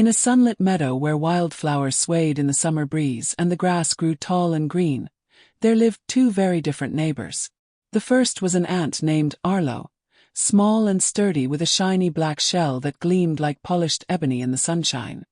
In a sunlit meadow where wildflowers swayed in the summer breeze and the grass grew tall and green, there lived two very different neighbors. The first was an ant named Arlo, small and sturdy with a shiny black shell that gleamed like polished ebony in the sunshine.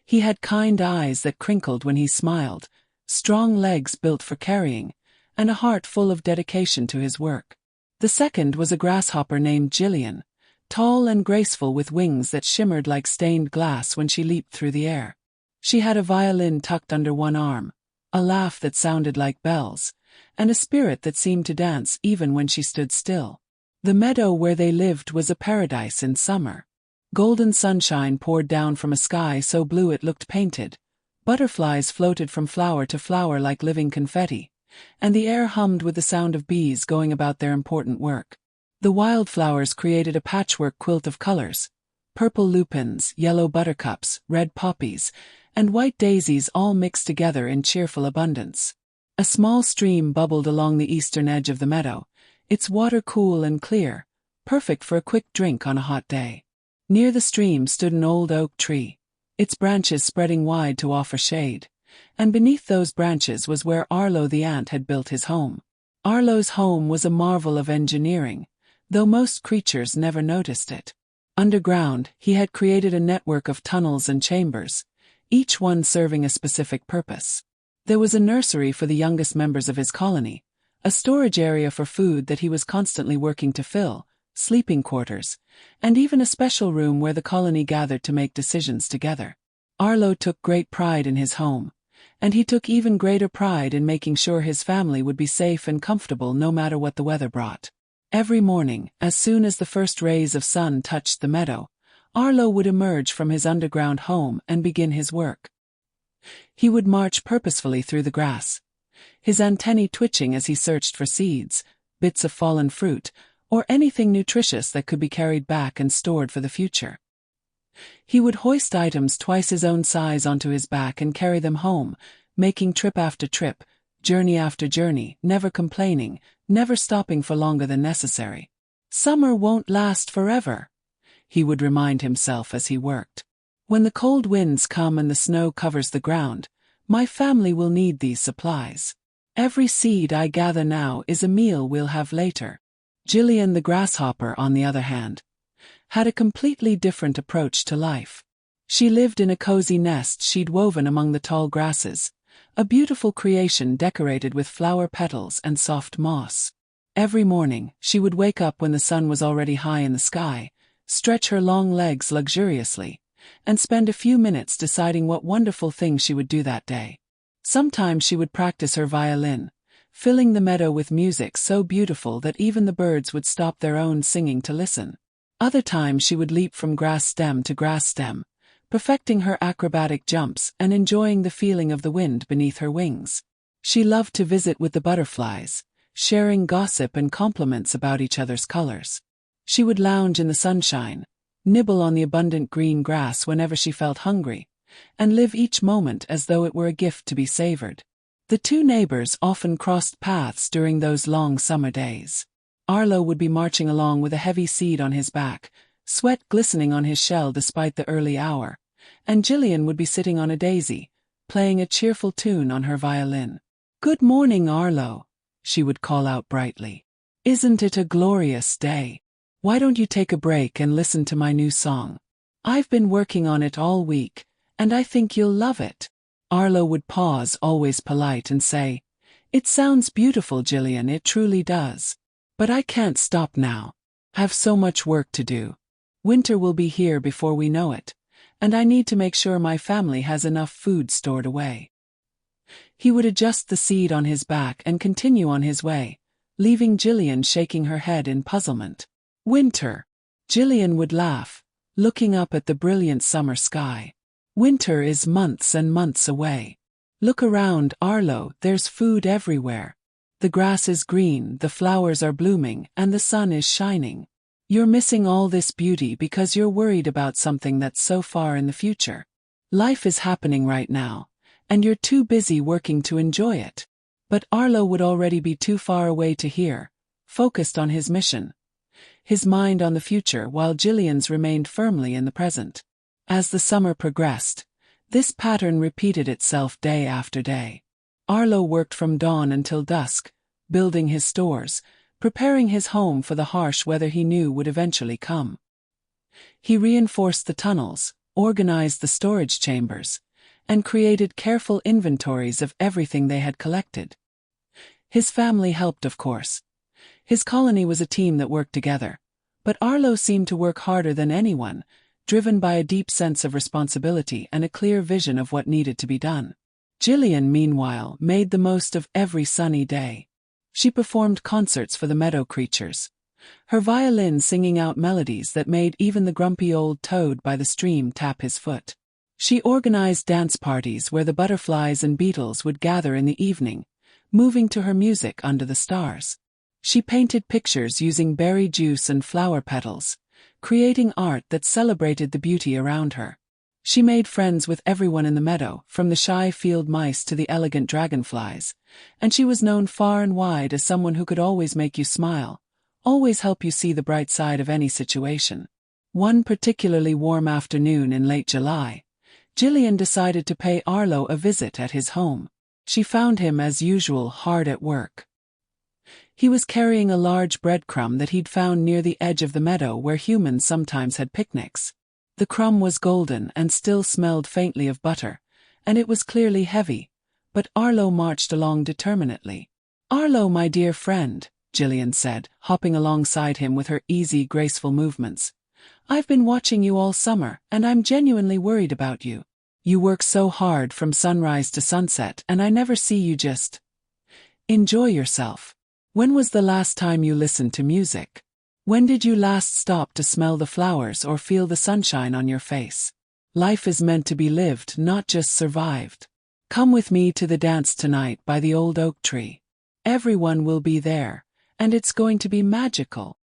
He had kind eyes that crinkled when he smiled, strong legs built for carrying, and a heart full of dedication to his work. The second was a grasshopper named Jillian, tall and graceful with wings that shimmered like stained glass when she leaped through the air. She had a violin tucked under one arm, a laugh that sounded like bells, and a spirit that seemed to dance even when she stood still. The meadow where they lived was a paradise in summer. Golden sunshine poured down from a sky so blue it looked painted. Butterflies floated from flower to flower like living confetti, and the air hummed with the sound of bees going about their important work. The wildflowers created a patchwork quilt of colors: purple lupins, yellow buttercups, red poppies, and white daisies all mixed together in cheerful abundance. A small stream bubbled along the eastern edge of the meadow, its water cool and clear, perfect for a quick drink on a hot day. Near the stream stood an old oak tree, its branches spreading wide to offer shade, and beneath those branches was where Arlo the ant had built his home. Arlo's home was a marvel of engineering, though most creatures never noticed it. Underground, he had created a network of tunnels and chambers, each one serving a specific purpose. There was a nursery for the youngest members of his colony, a storage area for food that he was constantly working to fill, sleeping quarters, and even a special room where the colony gathered to make decisions together. Arlo took great pride in his home, and he took even greater pride in making sure his family would be safe and comfortable no matter what the weather brought. Every morning, as soon as the first rays of sun touched the meadow, Arlo would emerge from his underground home and begin his work. He would march purposefully through the grass, his antennae twitching as he searched for seeds, bits of fallen fruit, or anything nutritious that could be carried back and stored for the future. He would hoist items twice his own size onto his back and carry them home, making trip after trip, journey after journey, never complaining, never stopping for longer than necessary. "Summer won't last forever," he would remind himself as he worked. "When the cold winds come and the snow covers the ground, my family will need these supplies. Every seed I gather now is a meal we'll have later." Jillian the grasshopper, on the other hand, had a completely different approach to life. She lived in a cozy nest she'd woven among the tall grasses, a beautiful creation decorated with flower petals and soft moss. Every morning, she would wake up when the sun was already high in the sky, stretch her long legs luxuriously, and spend a few minutes deciding what wonderful thing she would do that day. Sometimes she would practice her violin, filling the meadow with music so beautiful that even the birds would stop their own singing to listen. Other times she would leap from grass stem to grass stem, perfecting her acrobatic jumps and enjoying the feeling of the wind beneath her wings. She loved to visit with the butterflies, sharing gossip and compliments about each other's colors. She would lounge in the sunshine, nibble on the abundant green grass whenever she felt hungry, and live each moment as though it were a gift to be savored. The two neighbors often crossed paths during those long summer days. Arlo would be marching along with a heavy seed on his back, sweat glistening on his shell despite the early hour, and Jillian would be sitting on a daisy, playing a cheerful tune on her violin. "Good morning, Arlo," she would call out brightly. "Isn't it a glorious day? Why don't you take a break and listen to my new song? I've been working on it all week, and I think you'll love it." Arlo would pause, always polite, and say, "It sounds beautiful, Jillian, it truly does. But I can't stop now. I've so much work to do. Winter will be here before we know it, and I need to make sure my family has enough food stored away." He would adjust the seed on his back and continue on his way, leaving Jillian shaking her head in puzzlement. "Winter," Jillian would laugh, looking up at the brilliant summer sky. "Winter is months and months away. Look around, Arlo, there's food everywhere. The grass is green, the flowers are blooming, and the sun is shining. You're missing all this beauty because you're worried about something that's so far in the future. Life is happening right now, and you're too busy working to enjoy it." But Arlo would already be too far away to hear, focused on his mission, his mind on the future while Jillian's remained firmly in the present. As the summer progressed, this pattern repeated itself day after day. Arlo worked from dawn until dusk, building his stores, preparing his home for the harsh weather he knew would eventually come. He reinforced the tunnels, organized the storage chambers, and created careful inventories of everything they had collected. His family helped, of course. His colony was a team that worked together, but Arlo seemed to work harder than anyone, driven by a deep sense of responsibility and a clear vision of what needed to be done. Jillian, meanwhile, made the most of every sunny day. She performed concerts for the meadow creatures, her violin singing out melodies that made even the grumpy old toad by the stream tap his foot. She organized dance parties where the butterflies and beetles would gather in the evening, moving to her music under the stars. She painted pictures using berry juice and flower petals, creating art that celebrated the beauty around her. She made friends with everyone in the meadow, from the shy field mice to the elegant dragonflies, and she was known far and wide as someone who could always make you smile, always help you see the bright side of any situation. One particularly warm afternoon in late July, Jillian decided to pay Arlo a visit at his home. She found him, as usual, hard at work. He was carrying a large breadcrumb that he'd found near the edge of the meadow where humans sometimes had picnics. The crumb was golden and still smelled faintly of butter, and it was clearly heavy, but Arlo marched along determinedly. "Arlo, my dear friend," Jillian said, hopping alongside him with her easy, graceful movements. "I've been watching you all summer, and I'm genuinely worried about you. You work so hard from sunrise to sunset, and I never see you just enjoy yourself. When was the last time you listened to music? When did you last stop to smell the flowers or feel the sunshine on your face? Life is meant to be lived, not just survived. Come with me to the dance tonight by the old oak tree. Everyone will be there, and it's going to be magical."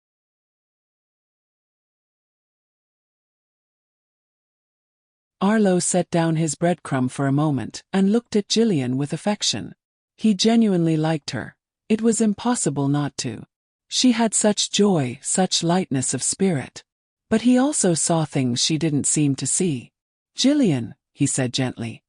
Arlo set down his breadcrumb for a moment and looked at Jillian with affection. He genuinely liked her. It was impossible not to. She had such joy, such lightness of spirit. But he also saw things she didn't seem to see. "Jillian," he said gently,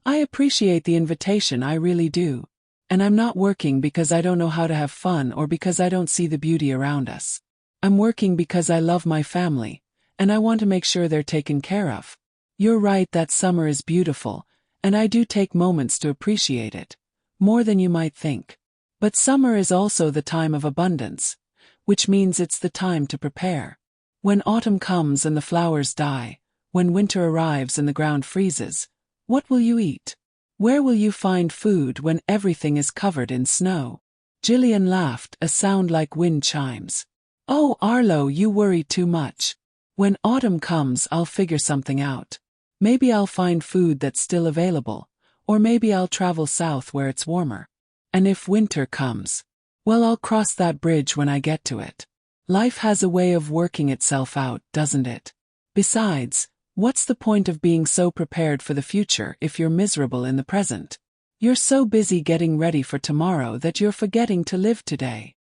"I appreciate the invitation, I really do. And I'm not working because I don't know how to have fun or because I don't see the beauty around us. I'm working because I love my family, and I want to make sure they're taken care of. You're right that summer is beautiful, and I do take moments to appreciate it, more than you might think. But summer is also the time of abundance, which means it's the time to prepare. When autumn comes and the flowers die, when winter arrives and the ground freezes, what will you eat? Where will you find food when everything is covered in snow?" Jillian laughed, a sound like wind chimes. "Oh, Arlo, you worry too much. When autumn comes, I'll figure something out. Maybe I'll find food that's still available, or maybe I'll travel south where it's warmer. And if winter comes, well, I'll cross that bridge when I get to it. Life has a way of working itself out, doesn't it? Besides, what's the point of being so prepared for the future if you're miserable in the present? You're so busy getting ready for tomorrow that you're forgetting to live today."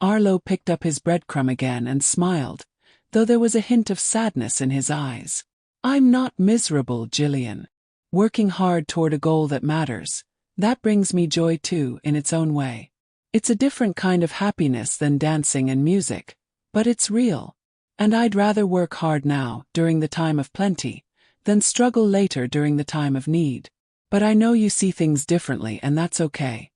Arlo picked up his breadcrumb again and smiled, though there was a hint of sadness in his eyes. "I'm not miserable, Jillian. Working hard toward a goal that matters, that brings me joy too, in its own way. It's a different kind of happiness than dancing and music, but it's real. And I'd rather work hard now, during the time of plenty, than struggle later during the time of need. But I know you see things differently, and that's okay.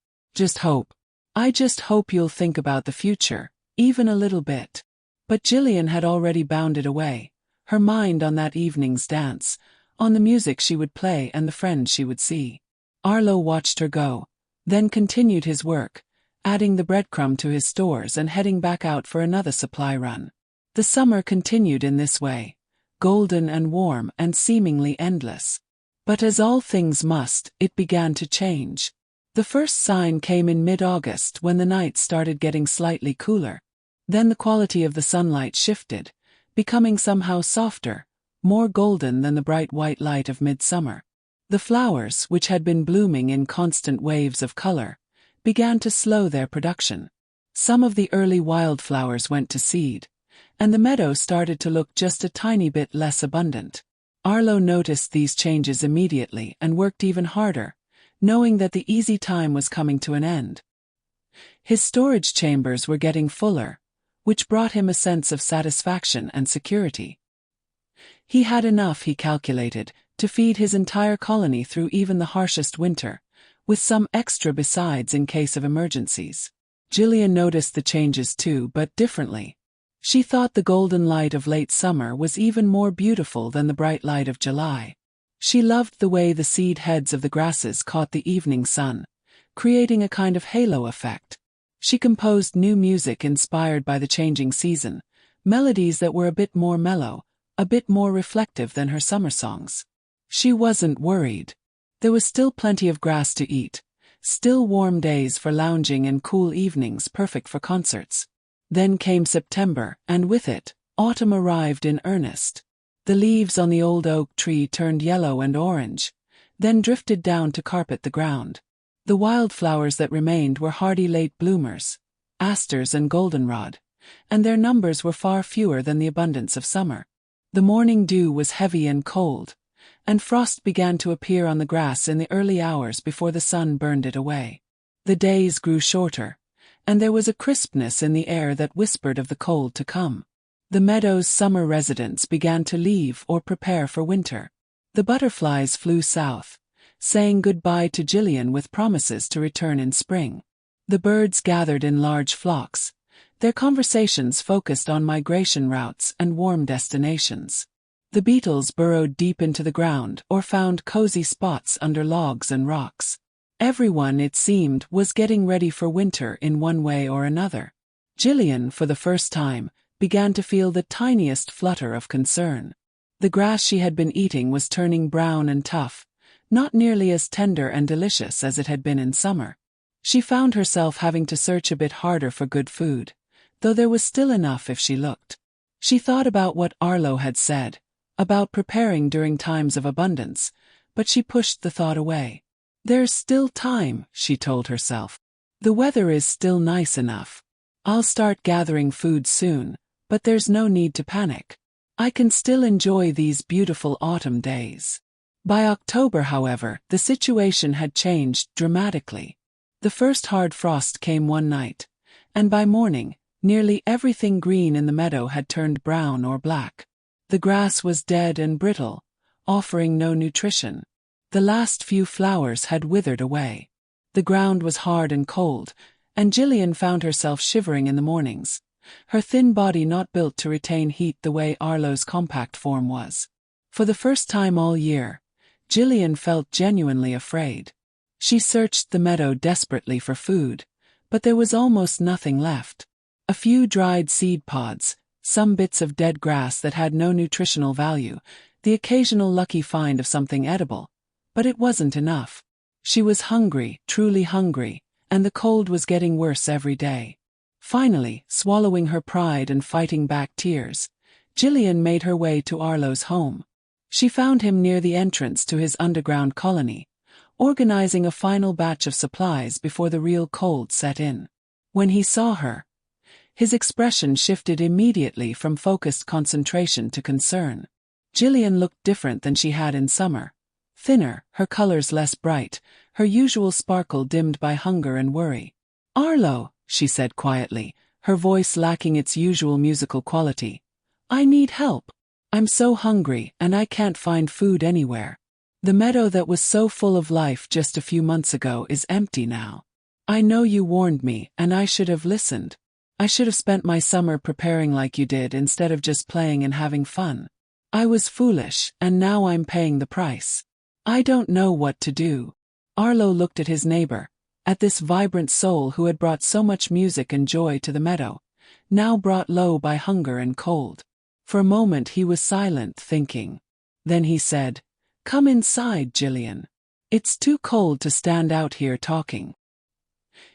I just hope you'll think about the future, even a little bit." But Jillian had already bounded away, her mind on that evening's dance, on the music she would play and the friends she would see. Arlo watched her go, then continued his work, adding the breadcrumb to his stores and heading back out for another supply run. The summer continued in this way, golden and warm and seemingly endless. But as all things must, it began to change. The first sign came in mid-August when the nights started getting slightly cooler. Then the quality of the sunlight shifted, becoming somehow softer, more golden than the bright white light of midsummer. The flowers, which had been blooming in constant waves of color, began to slow their production. Some of the early wildflowers went to seed, and the meadow started to look just a tiny bit less abundant. Arlo noticed these changes immediately and worked even harder, knowing that the easy time was coming to an end. His storage chambers were getting fuller, which brought him a sense of satisfaction and security. He had enough, he calculated, to feed his entire colony through even the harshest winter, with some extra besides in case of emergencies. Jillian noticed the changes too, but differently. She thought the golden light of late summer was even more beautiful than the bright light of July. She loved the way the seed heads of the grasses caught the evening sun, creating a kind of halo effect. She composed new music inspired by the changing season, melodies that were a bit more mellow, a bit more reflective than her summer songs. She wasn't worried. There was still plenty of grass to eat, still warm days for lounging and cool evenings perfect for concerts. Then came September, and with it, autumn arrived in earnest. The leaves on the old oak tree turned yellow and orange, then drifted down to carpet the ground. The wildflowers that remained were hardy late bloomers, asters and goldenrod, and their numbers were far fewer than the abundance of summer. The morning dew was heavy and cold, and frost began to appear on the grass in the early hours before the sun burned it away. The days grew shorter, and there was a crispness in the air that whispered of the cold to come. The meadow's summer residents began to leave or prepare for winter. The butterflies flew south, saying goodbye to Jillian with promises to return in spring. The birds gathered in large flocks, their conversations focused on migration routes and warm destinations. The beetles burrowed deep into the ground or found cozy spots under logs and rocks. Everyone, it seemed, was getting ready for winter in one way or another. Jillian, for the first time, began to feel the tiniest flutter of concern. The grass she had been eating was turning brown and tough, not nearly as tender and delicious as it had been in summer. She found herself having to search a bit harder for good food, though there was still enough if she looked. She thought about what Arlo had said, about preparing during times of abundance, but she pushed the thought away. There's still time, she told herself. The weather is still nice enough. I'll start gathering food soon, but there's no need to panic. I can still enjoy these beautiful autumn days. By October, however, the situation had changed dramatically. The first hard frost came one night, and by morning, nearly everything green in the meadow had turned brown or black. The grass was dead and brittle, offering no nutrition. The last few flowers had withered away. The ground was hard and cold, and Jillian found herself shivering in the mornings, her thin body not built to retain heat the way Arlo's compact form was. For the first time all year, Jillian felt genuinely afraid. She searched the meadow desperately for food, but there was almost nothing left. A few dried seed pods, some bits of dead grass that had no nutritional value, the occasional lucky find of something edible. But it wasn't enough. She was hungry, truly hungry, and the cold was getting worse every day. Finally, swallowing her pride and fighting back tears, Jillian made her way to Arlo's home. She found him near the entrance to his underground colony, organizing a final batch of supplies before the real cold set in. When he saw her, his expression shifted immediately from focused concentration to concern. Jillian looked different than she had in summer. Thinner, her colors less bright, her usual sparkle dimmed by hunger and worry. "Arlo," she said quietly, her voice lacking its usual musical quality. "I need help. I'm so hungry and I can't find food anywhere. The meadow that was so full of life just a few months ago is empty now. I know you warned me and I should have listened. I should have spent my summer preparing like you did instead of just playing and having fun. I was foolish and now I'm paying the price. I don't know what to do." Arlo looked at his neighbor, at this vibrant soul who had brought so much music and joy to the meadow, now brought low by hunger and cold. For a moment he was silent, thinking. Then he said, "Come inside, Jillian. It's too cold to stand out here talking."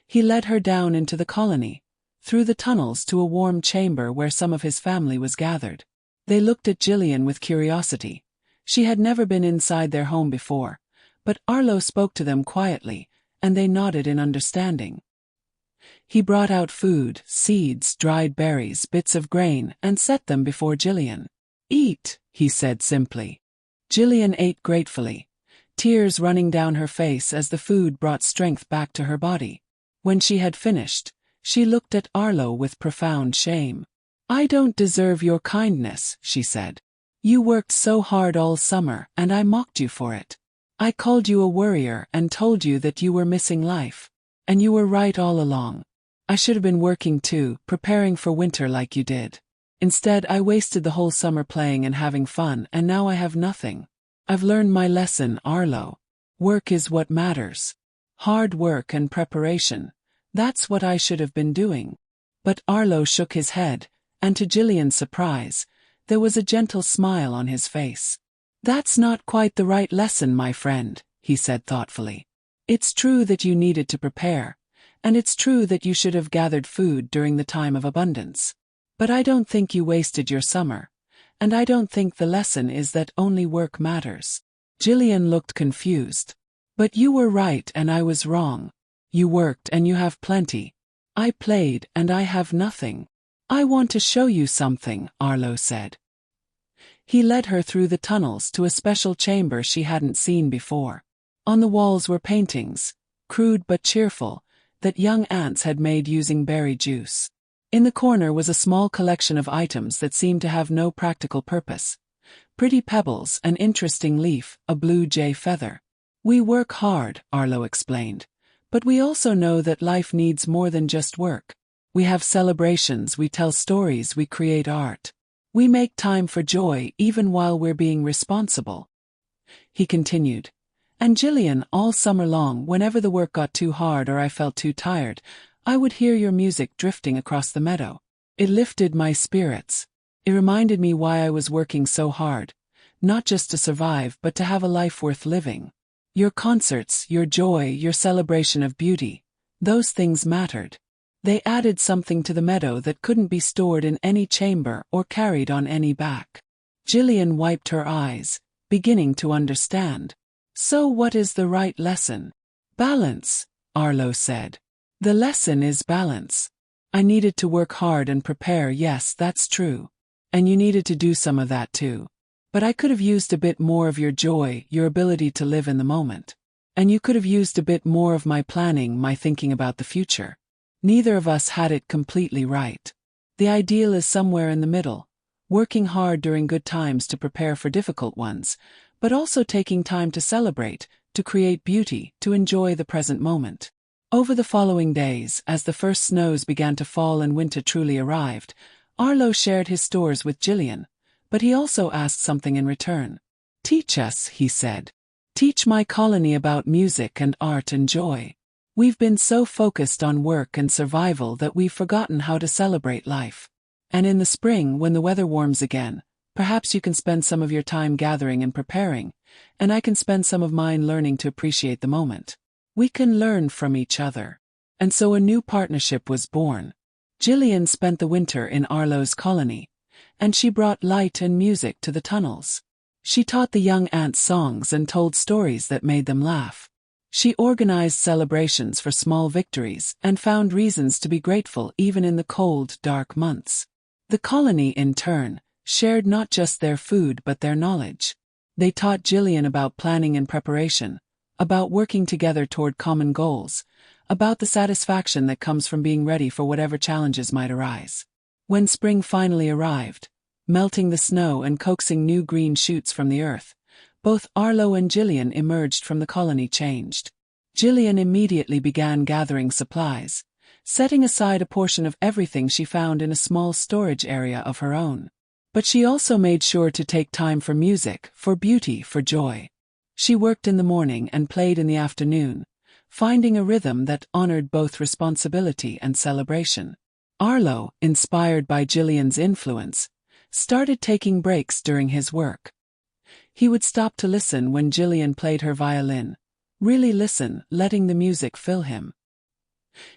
He led her down into the colony, through the tunnels to a warm chamber where some of his family was gathered. They looked at Jillian with curiosity. She had never been inside their home before, but Arlo spoke to them quietly, and they nodded in understanding. He brought out food, seeds, dried berries, bits of grain, and set them before Jillian. "Eat," he said simply. Jillian ate gratefully, tears running down her face as the food brought strength back to her body. When she had finished, she looked at Arlo with profound shame. "I don't deserve your kindness," she said. "You worked so hard all summer, and I mocked you for it. I called you a worrier and told you that you were missing life. And you were right all along. I should have been working too, preparing for winter like you did. Instead, I wasted the whole summer playing and having fun, and now I have nothing. I've learned my lesson, Arlo. Work is what matters. Hard work and preparation. That's what I should have been doing." But Arlo shook his head, and to Jillian's surprise, there was a gentle smile on his face. "That's not quite the right lesson, my friend," he said thoughtfully. "It's true that you needed to prepare, and it's true that you should have gathered food during the time of abundance. But I don't think you wasted your summer, and I don't think the lesson is that only work matters." Jillian looked confused. "But you were right and I was wrong. You worked and you have plenty. I played and I have nothing." "I want to show you something," Arlo said. He led her through the tunnels to a special chamber she hadn't seen before. On the walls were paintings, crude but cheerful, that young ants had made using berry juice. In the corner was a small collection of items that seemed to have no practical purpose. Pretty pebbles, an interesting leaf, a blue jay feather. "We work hard," Arlo explained, "but we also know that life needs more than just work. We have celebrations, we tell stories, we create art. We make time for joy even while we're being responsible." He continued, "And Jillian, all summer long, whenever the work got too hard or I felt too tired, I would hear your music drifting across the meadow. It lifted my spirits. It reminded me why I was working so hard, not just to survive but to have a life worth living. Your concerts, your joy, your celebration of beauty, those things mattered. They added something to the meadow that couldn't be stored in any chamber or carried on any back." Jillian wiped her eyes, beginning to understand. "So what is the right lesson?" "Balance," Arlo said. "The lesson is balance. I needed to work hard and prepare, yes, that's true. And you needed to do some of that too. But I could have used a bit more of your joy, your ability to live in the moment. And you could have used a bit more of my planning, my thinking about the future. Neither of us had it completely right. The ideal is somewhere in the middle, working hard during good times to prepare for difficult ones, but also taking time to celebrate, to create beauty, to enjoy the present moment." Over the following days, as the first snows began to fall and winter truly arrived, Arlo shared his stores with Jillian, but he also asked something in return. "Teach us," he said. "Teach my colony about music and art and joy. We've been so focused on work and survival that we've forgotten how to celebrate life. And in the spring, when the weather warms again, perhaps you can spend some of your time gathering and preparing, and I can spend some of mine learning to appreciate the moment. We can learn from each other." And so a new partnership was born. Jillian spent the winter in Arlo's colony, and she brought light and music to the tunnels. She taught the young ants songs and told stories that made them laugh. She organized celebrations for small victories and found reasons to be grateful even in the cold, dark months. The colony, in turn, shared not just their food but their knowledge. They taught Jillian about planning and preparation, about working together toward common goals, about the satisfaction that comes from being ready for whatever challenges might arise. When spring finally arrived, melting the snow and coaxing new green shoots from the earth, both Arlo and Jillian emerged from the colony changed. Jillian immediately began gathering supplies, setting aside a portion of everything she found in a small storage area of her own. But she also made sure to take time for music, for beauty, for joy. She worked in the morning and played in the afternoon, finding a rhythm that honored both responsibility and celebration. Arlo, inspired by Jillian's influence, started taking breaks during his work. He would stop to listen when Jillian played her violin, really listen, letting the music fill him.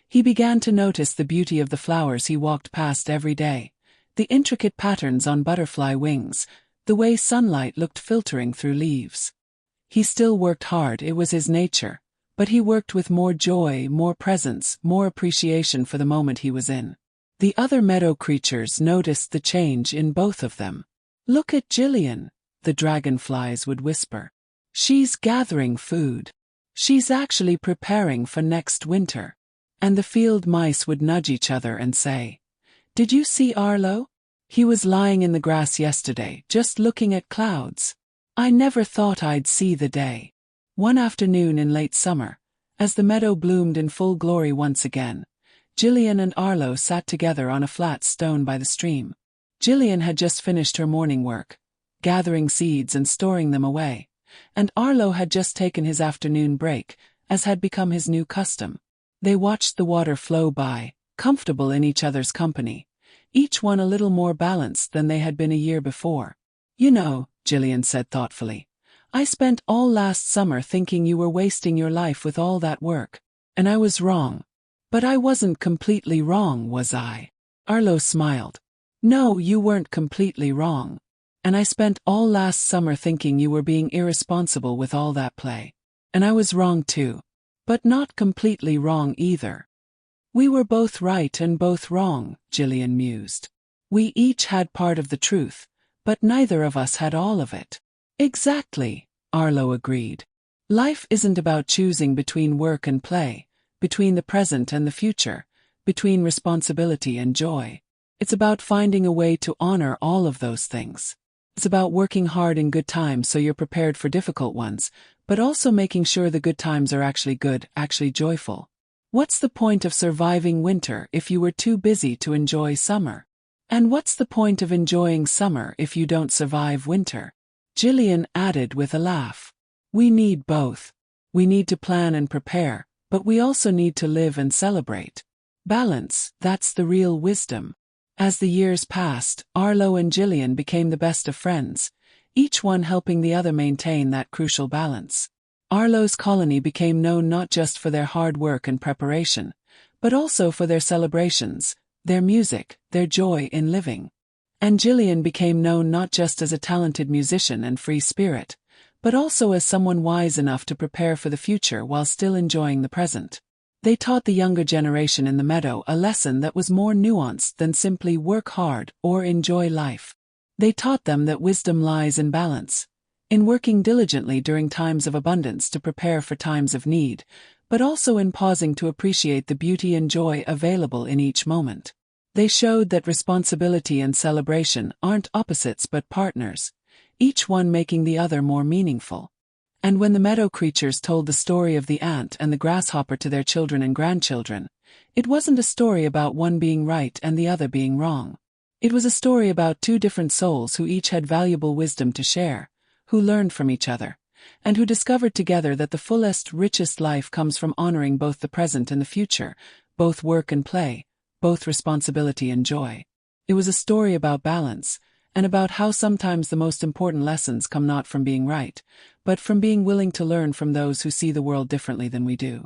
He began to notice the beauty of the flowers he walked past every day, the intricate patterns on butterfly wings, the way sunlight looked filtering through leaves. He still worked hard, it was his nature, but he worked with more joy, more presence, more appreciation for the moment he was in. The other meadow creatures noticed the change in both of them. "Look at Jillian," the dragonflies would whisper. "She's gathering food. She's actually preparing for next winter." And the field mice would nudge each other and say, "Did you see Arlo? He was lying in the grass yesterday, just looking at clouds. I never thought I'd see the day." One afternoon in late summer, as the meadow bloomed in full glory once again, Jillian and Arlo sat together on a flat stone by the stream. Jillian had just finished her morning work, gathering seeds and storing them away, and Arlo had just taken his afternoon break, as had become his new custom. They watched the water flow by, comfortable in each other's company, each one a little more balanced than they had been a year before. "You know," Jillian said thoughtfully, "I spent all last summer thinking you were wasting your life with all that work, and I was wrong. But I wasn't completely wrong, was I?" Arlo smiled. "No, you weren't completely wrong. And I spent all last summer thinking you were being irresponsible with all that play. And I was wrong too. But not completely wrong either." "We were both right and both wrong," Jillian mused. "We each had part of the truth, but neither of us had all of it." "Exactly," Arlo agreed. "Life isn't about choosing between work and play, between the present and the future, between responsibility and joy. It's about finding a way to honor all of those things. It's about working hard in good times so you're prepared for difficult ones, but also making sure the good times are actually good, actually joyful. What's the point of surviving winter if you were too busy to enjoy summer? And what's the point of enjoying summer if you don't survive winter?" Jillian added with a laugh. "We need both. We need to plan and prepare, but we also need to live and celebrate. Balance, that's the real wisdom." As the years passed, Arlo and Jillian became the best of friends, each one helping the other maintain that crucial balance. Arlo's colony became known not just for their hard work and preparation, but also for their celebrations, their music, their joy in living. And Jillian became known not just as a talented musician and free spirit, but also as someone wise enough to prepare for the future while still enjoying the present. They taught the younger generation in the meadow a lesson that was more nuanced than simply work hard or enjoy life. They taught them that wisdom lies in balance, in working diligently during times of abundance to prepare for times of need, but also in pausing to appreciate the beauty and joy available in each moment. They showed that responsibility and celebration aren't opposites but partners, each one making the other more meaningful. And when the meadow creatures told the story of the ant and the grasshopper to their children and grandchildren, it wasn't a story about one being right and the other being wrong. It was a story about two different souls who each had valuable wisdom to share, who learned from each other, and who discovered together that the fullest, richest life comes from honoring both the present and the future, both work and play, both responsibility and joy. It was a story about balance, and about how sometimes the most important lessons come not from being right, but from being willing to learn from those who see the world differently than we do.